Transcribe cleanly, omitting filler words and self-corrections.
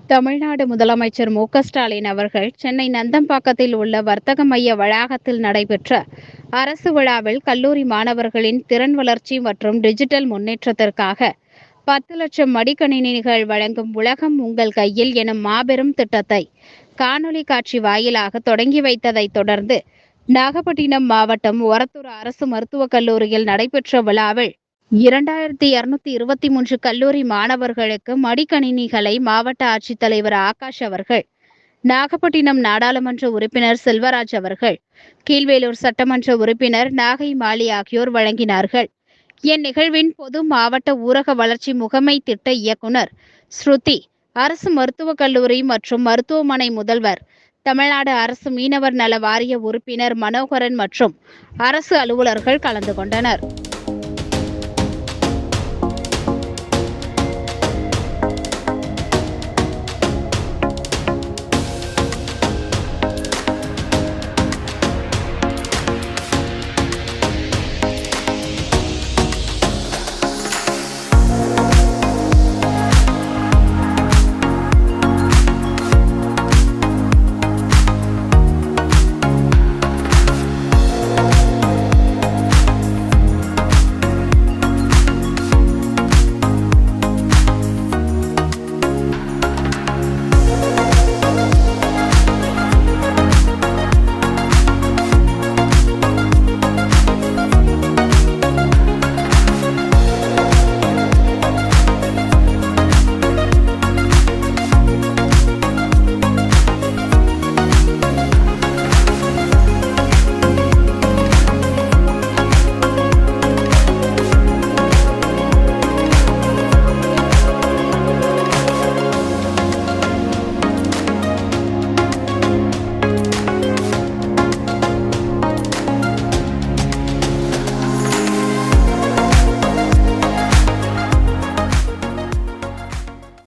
தமிழ்நாடு முதலமைச்சர் மு.க. ஸ்டாலின் அவர்கள் சென்னை நந்தம்பாக்கத்தில் உள்ள வர்த்தக மைய வளாகத்தில் நடைபெற்ற அரசு விழாவில் கல்லூரி மாணவர்களின் திறன் வளர்ச்சி மற்றும் டிஜிட்டல் முன்னேற்றத்திற்காக 10 லட்சம் மடிக்கணினிகள் வழங்கும் உலகம் உங்கள் கையில் எனும் மாபெரும் திட்டத்தை காணொலி காட்சி வாயிலாக தொடங்கி வைத்ததைத் தொடர்ந்து நாகப்பட்டினம் மாவட்டம் ஒரத்தூர் அரசு மருத்துவக் கல்லூரியில் நடைபெற்ற விழாவில் 2223 கல்லூரி மாணவர்களுக்கு மடிக்கணினிகளை மாவட்ட ஆட்சித்தலைவர் ஆகாஷ் அவர்கள், நாகப்பட்டினம் நாடாளுமன்ற உறுப்பினர் செல்வராஜ் அவர்கள், கீழ்வேளூர் சட்டமன்ற உறுப்பினர் நாகை மாலி ஆகியோர் வழங்கினார்கள். இந்நிகழ்வின் பொது மாவட்ட ஊரக வளர்ச்சி முகமை திட்ட இயக்குனர் ஸ்ருதி, அரசு மருத்துவக் கல்லூரி மற்றும் மருத்துவமனை முதல்வர், தமிழ்நாடு அரசு மீனவர் நல வாரிய உறுப்பினர் மனோகரன் மற்றும் அரசு அலுவலர்கள் கலந்து கொண்டனர்.